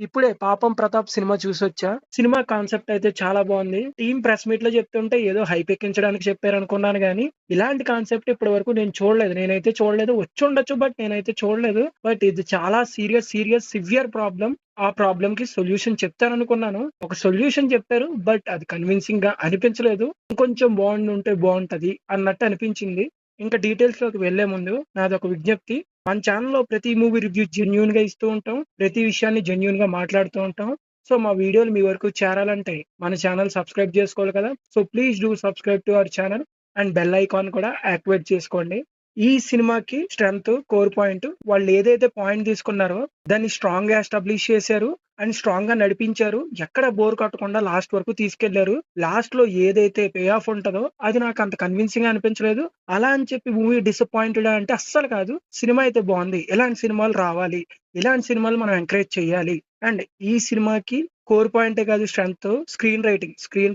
ఇప్పుడే 'పాపం Pratap' cinema చూసొచ్చా. Cinema concept అయితే చాలా బావుంది. టీమ్ ప్రెస్ మీట్‌లో చెప్తుంటే ఏదో హైప్ ఎక్కించడానికి చెప్పారనుకున్నాను గానీ, ఇలాంటి కాన్సెప్ట్ ఇప్పటి వరకు నేను చూడలేదు. నేనైతే చూడలేదు. వచ్చుండొచ్చు బట్ నేనైతే చూడలేదు. బట్ ఇది చాలా సీరియస్ సివియర్ ప్రాబ్లమ్. ఆ ప్రాబ్లమ్‌కి సొల్యూషన్ చెప్తారనుకున్నాను. ఒక సొల్యూషన్ చెప్పారు. బట్ అది కన్విన్సింగ్‌గా అనిపించలేదు. ఇంకొంచెం బావుండుంటే బావుంటది అన్నట్టు అనిపించింది. ఇంకా డీటెయిల్స్‌లోకి వెళ్ళే ముందు నాదొక విజ్ఞప్తి. మన ఛానెల్‌లో ప్రతి మూవీ రివ్యూ జెన్యూన్‌గా ఇస్తూ ఉంటాం. ప్రతి విషయాన్ని జెన్యూన్‌గా మాట్లాడుతూ ఉంటాం. సో, మా వీడియోలు మీ వరకు చేరాలంటే మన ఛానెల్ సబ్స్క్రైబ్ చేసుకోవాలి కదా! So, please do subscribe to our channel and bell icon కూడా యాక్టివేట్ చేసుకోండి. ఈ సినిమాకి స్ట్రెంగ్త్, కోర్ పాయింట్ వాళ్ళు ఏదైతే పాయింట్ తీసుకున్నారో దాన్ని స్ట్రాంగ్‌గా ఎస్టాబ్లిష్ చేశారు. అండ్ స్ట్రాంగ్‌గా నడిపించారు. ఎక్కడ బోర్ కొట్టకుండా లాస్ట్ వరకు తీసుకెళ్లారు. లాస్ట్‌లో ఏదైతే పే ఆఫ్ ఉంటదో అది నాకంత కన్విన్సింగ్‌గా అనిపించలేదు. అలా అని చెప్పి మూవీ డిసప్పాయింటెడా అంటే అస్సలు కాదు. సినిమా అయితే బావుంది. ఇలాంటి సినిమాలు రావాలి. ఇలాంటి సినిమాలు మనం ఎంకరేజ్ చేయాలి. అండ్ ఈ సినిమాకి కోర్ పాయింటే కాదు స్ట్రెంగ్త్ స్క్రీన్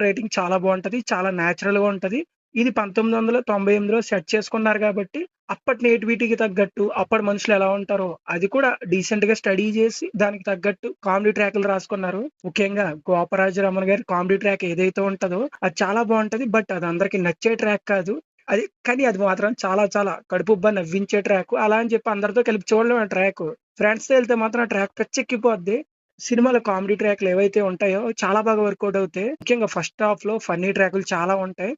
రైటింగ్ చాలా బావుంటది. చాలా నేచురల్‌గా ఉంటది. ఇది 1998లో సెట్ చేసుకున్నారు కాబట్టి అప్పటి నేటివిటీకి తగ్గట్టు అప్పటి మనుషులు ఎలా ఉంటారో అది కూడా డీసెంట్‌గా స్టడీ చేసి దానికి తగ్గట్టు కామెడీ ట్రాక్‌లు రాసుకున్నారు. ముఖ్యంగా 'గోపరాజు రమణ' గారి కామెడీ ట్రాక్ ఏదైతే ఉంటదో అది చాలా బావుంటది. బట్ అది అందరికి నచ్చే ట్రాక్ కాదు. కానీ అది మాత్రం చాలా కడుపుబ్బా నవ్వించే ట్రాక్. అలా అని చెప్పి అందరితో కలిపి చూడలేం ఆ ట్రాక్. ఫ్రెండ్స్‌తో ఎళ్తే మాత్రం ఆ ట్రాక్ పిచ్చెక్కిపోద్ది. సినిమాలో కామెడీ ట్రాక్‌లు ఏవైతే ఉంటాయో చాలా బాగా వర్కౌట్ అవుతాయి. ముఖ్యంగా ఫస్ట్ హాఫ్‌లో ఫన్నీ ట్రాకులు చాలా ఉంటాయి.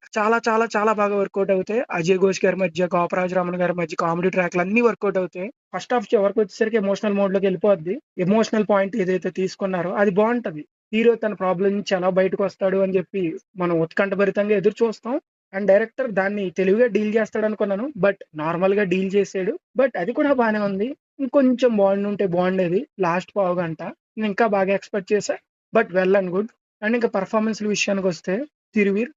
చాలా బాగా వర్కౌట్ అవుతాయి. అజయ్ ఘోష్ గారి మధ్య, గోపరాజు రమణ గారి మధ్య కామెడీ ట్రాక్‌లన్నీ వర్కౌట్ అవుతాయి. ఫస్ట్ హాఫ్ చివరికొచ్చేసరికి ఎమోషనల్ మోడ్‌లోకెళ్ళిపోద్ది. ఎమోషనల్ పాయింట్ ఏదైతే తీసుకున్నారో అది బావుంటది. హీరో తన ప్రాబ్లమ్ నుంచి ఎలా బయటకొస్తాడు అని జెప్పి మనం ఉత్కంఠభరితంగా ఎదురు చూస్తాం. అండ్ డైరెక్టర్ దాన్ని తెలివిగా డీల్ చేస్తాడనుకున్నాను. బట్ నార్మల్‌గా డీల్ చేసాడు. బట్ అది కూడా బానే ఉంది. ఇంకొంచెం బావుండుంటే బావుండేది. లాస్ట్ పావుగంట. నేనింకా బాగా ఎక్స్‌పెక్ట్ చేశా. But well and good. And ఇంకా పెర్ఫార్మన్స్‌ల విషయానికొస్తే 'తిరువీర్'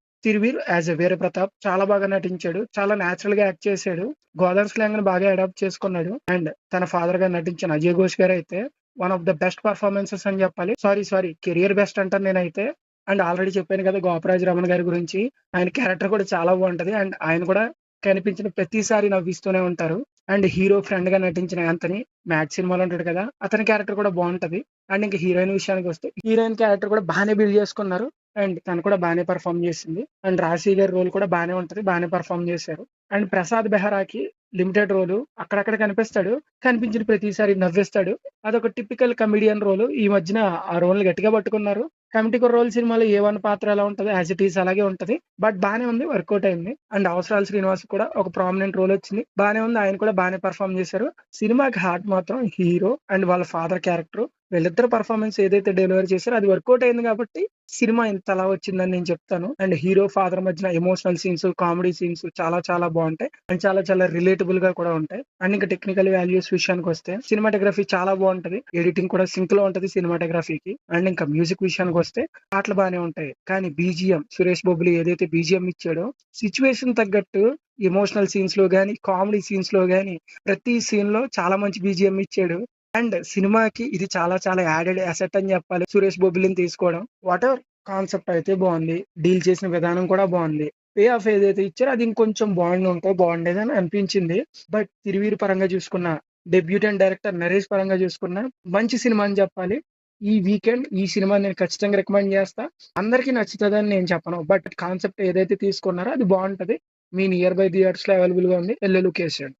యాస్ ఎ వీరప్రతాప్ చాలా బాగా నటించాడు. చాలా నేచురల్‌గా యాక్ట్ చేశాడు. గోదావరి స్లాంగ్‌ని బాగా అడాప్ట్ చేసుకున్నాడు. అండ్ తన ఫాదర్‌గా నటించిన అజయ్ ఘోష్ గారైతే one of the best performances అని చెప్పాలి. సారీ కెరియర్ బెస్ట్ అంటాను నేనైతే. అండ్ ఆల్రెడీ చెప్పాను కదా! 'గోపరాజు రమణ' గారి గురించి. ఆయన క్యారెక్టర్ కూడా చాలా బావుంటది. అండ్ ఆయన కూడా కనిపించిన ప్రతిసారి నవ్విస్తూనే ఉంటారు. అండ్ హీరో ఫ్రెండ్‌గా నటించిన 'యాంథనీ' 'మ్యాడ్' సినిమాలో ఉంటాడు కదా! అతని క్యారెక్టర్ కూడా బావుంటది. అండ్ ఇంక హీరోయిన్ విషయానికొస్తే హీరోయిన్ క్యారెక్టర్ కూడా బానే బిల్డ్ చేసుకున్నారు. అండ్ తను కూడా బానే పెర్ఫార్మ్ చేసింది. అండ్ 'రాశి' గారి రోల్ కూడా బానే ఉంటది. బానే పెర్ఫార్మ్ చేశారు. అండ్ 'ప్రసాద్ బెహరాకి' లిమిటెడ్ రోలు. అక్కడక్కడ కనిపిస్తాడు. కనిపించిన ప్రతిసారి నవ్విస్తాడు. అదొక టిపికల్ కమెడియన్ రోలు. ఈ మధ్యన ఆ రోల్‌ని గట్టిగా పట్టుకున్నారు. 'కమిటీ కుర్రోళ్ళు' సినిమాలో ఏ1 పాత్ర ఎలా ఉంటదో యాజ్ ఇట్ ఈజ్ అలాగే ఉంటది. బట్ బానే ఉంది. వర్కౌట్ అయింది. అండ్ 'అవసరాల శ్రీనివాస్' కూడా ఒక ప్రామినెంట్ రోల్ వచ్చింది. బానే ఉంది. ఆయన కూడా బానే పెర్ఫార్మ్ చేశారు. సినిమాకి హార్ట్ మాత్రం హీరో అండ్ వాళ్ళ ఫాదర్ క్యారెక్టర్. వీళ్ళిద్దరు పెర్ఫార్మన్స్ ఏదైతే డెలివర్ చేశారో అది వర్కౌట్ అయింది కాబట్టి సినిమా ఇంతలా వచ్చిందని నేను చెప్తాను. అండ్ హీరో, ఫాదర్ మధ్యన ఎమోషనల్ సీన్స్, కామెడీ సీన్స్ చాలా బావుంటాయి. అండ్ చాలా రిలేటబుల్‌గా కూడా ఉంటాయి. అండ్ ఇంకా టెక్నికల్ వాల్యూస్ విషయానికొస్తే సినిమాటోగ్రఫీ చాలా బావుంటది. ఎడిటింగ్ కూడా సింక్‌లో ఉంటది సినిమాటోగ్రఫీకి. అండ్ ఇంకా మ్యూజిక్ విషయానికొస్తే పాటలు బానే ఉంటాయి. కానీ బీజీఎం సురేష్ బొబ్బిలి ఏదైతే బీజీఎం ఇచ్చాడో సిట్యుయేషన్ తగ్గట్టు ఎమోషనల్ సీన్స్‌లో గాని, కామెడీ సీన్స్‌లో గాని ప్రతి సీన్‌లో చాలా మంచి బీజీఎం ఇచ్చాడు. అండ్ సినిమాకి ఇది చాలా యాడెడ్ అసెట్ అని చెప్పాలి. సురేష్ బొబ్బిలిని తీసుకోవడం. వాటెవర్ కాన్సెప్ట్ అయితే బావుంది. డీల్ చేసిన విధానం కూడా బావుంది. పే ఆఫ్ ఏదైతే ఇచ్చారో అది ఇంకొంచెం బావుండుంటే బావుండేదని అనిపించింది. బట్ 'తిరువీర్' పరంగా చూసుకున్న, డెబ్యూటెంట్ డైరెక్టర్ 'నరేష్' పరంగా చూసుకున్న మంచి సినిమా అని చెప్పాలి. ఈ వీకెండ్ ఈ సినిమాని నేను ఖచ్చితంగా రికమెండ్ చేస్తా. అందరికీ నచ్చుతదని నేను చెప్పను. బట్ కాన్సెప్ట్ ఏదైతే తీసుకున్నారో అది బావుంటది. మీ నియర్ బై థియేటర్స్‌లో అవైలబుల్‌గా ఉంది. ఎళ్లి లుక్ ఏసేయండి.